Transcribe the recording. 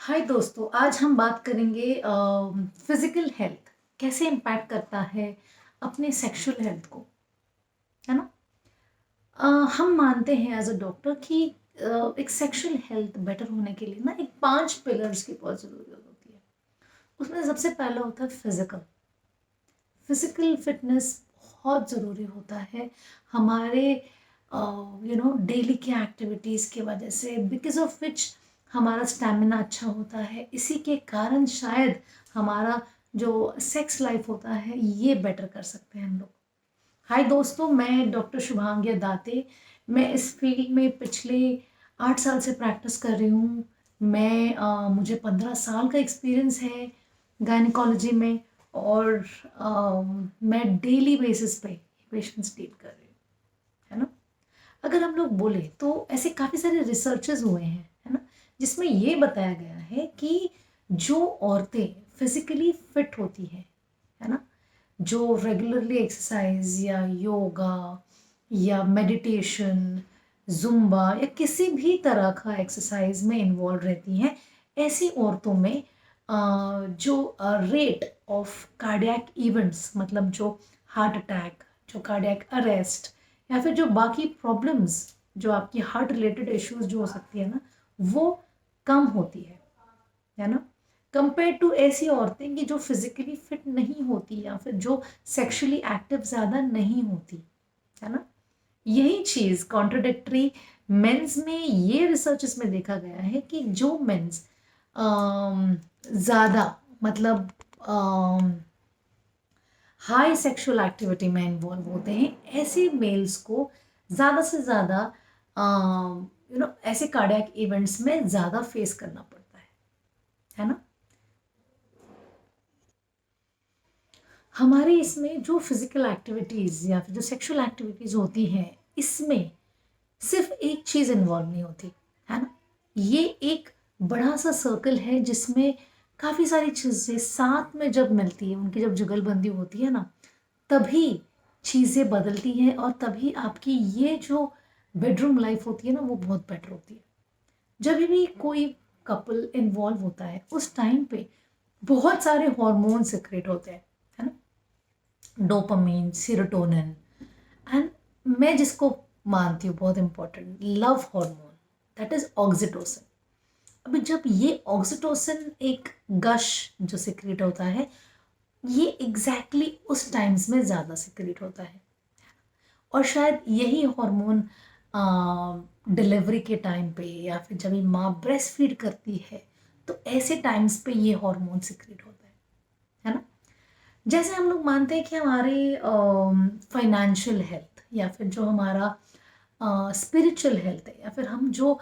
हाय दोस्तों, आज हम बात करेंगे फिजिकल हेल्थ कैसे इम्पैक्ट करता है अपने सेक्सुअल हेल्थ को, है ना। हम मानते हैं एज अ डॉक्टर कि एक सेक्सुअल हेल्थ बेटर होने के लिए ना एक 5 पिलर्स की बहुत ज़रूरत होती है। उसमें सबसे पहला होता है फिजिकल फिजिकल फिटनेस। बहुत ज़रूरी होता है हमारे डेली के एक्टिविटीज़ की वजह से, बिकॉज ऑफ विच हमारा स्टेमिना अच्छा होता है। इसी के कारण शायद हमारा जो सेक्स लाइफ होता है ये बेटर कर सकते हैं हम लोग। हाय दोस्तों, मैं डॉक्टर शुभांगी दाते। मैं इस फील्ड में पिछले 8 साल से प्रैक्टिस कर रही हूँ। मुझे 15 साल का एक्सपीरियंस है गायनिकोलॉजी में। और मैं डेली बेसिस पे पेशेंट्स डील कर रही हूँ, है ना। अगर हम लोग बोले तो ऐसे काफ़ी सारे रिसर्चेस हुए हैं, है ना, जिसमें ये बताया गया है कि जो औरतें फिजिकली फिट होती हैं, है ना, जो रेगुलरली एक्सरसाइज या योगा या मेडिटेशन, जुम्बा या किसी भी तरह का एक्सरसाइज में इन्वॉल्व रहती हैं, ऐसी औरतों में जो रेट ऑफ कार्डियक इवेंट्स, मतलब जो हार्ट अटैक, जो कार्डियक अरेस्ट या फिर जो बाकी प्रॉब्लम्स, जो आपकी हार्ट रिलेटेड इश्यूज जो हो सकती है ना, वो कम होती है ना, कंपेयर टू ऐसी औरतें कि जो फिजिकली फिट नहीं होती या फिर जो सेक्सुअली एक्टिव ज़्यादा नहीं होती, है ना। यही चीज़ कॉन्ट्रोडिक्टरी मेंस में ये रिसर्चेस में देखा गया है कि जो मेंस ज़्यादा, मतलब हाई सेक्सुअल एक्टिविटी में इन्वॉल्व होते हैं, ऐसे मेल्स को ज़्यादा से ज़्यादा ऐसे कार्डियक इवेंट्स में ज़्यादा फेस करना पड़ता है ना। हमारे इसमें जो फिजिकल एक्टिविटीज़ या फिर जो सेक्सुअल एक्टिविटीज़ होती हैं, इसमें सिर्फ एक चीज़ इन्वॉल्व नहीं होती, है ना। ये एक बड़ा सा सर्कल है जिसमें काफ़ी सारी चीज़ें साथ में जब मिलती है, उनकी जब जुगलबंदी होती है ना, तभी चीज़ें बदलती हैं और तभी आपकी ये जो बेडरूम लाइफ होती है ना, वो बहुत बेटर होती है। जब भी कोई कपल इन्वॉल्व होता है उस टाइम पे बहुत सारे हॉर्मोन सिक्रेट होते हैं, है ना। डोपामीन, सीरोटोनिन एंड मैं जिसको मानती हूँ बहुत important, love hormone, that is oxytocin. अभी जब ये ऑक्सीटोसिन एक गश जो सिक्रेट होता है, ये एग्जैक्टली उस टाइम्स में ज़्यादा सिक्रेट होता है। और शायद यही हार्मोन डिलीवरी के टाइम पे या फिर जब माँ ब्रेस्ट फीड करती है, तो ऐसे टाइम्स पे ये हार्मोन सिक्रेट होता है ना। जैसे हम लोग मानते हैं कि हमारे फाइनेंशियल हेल्थ या फिर जो हमारा स्पिरिचुअल हेल्थ है, या फिर हम जो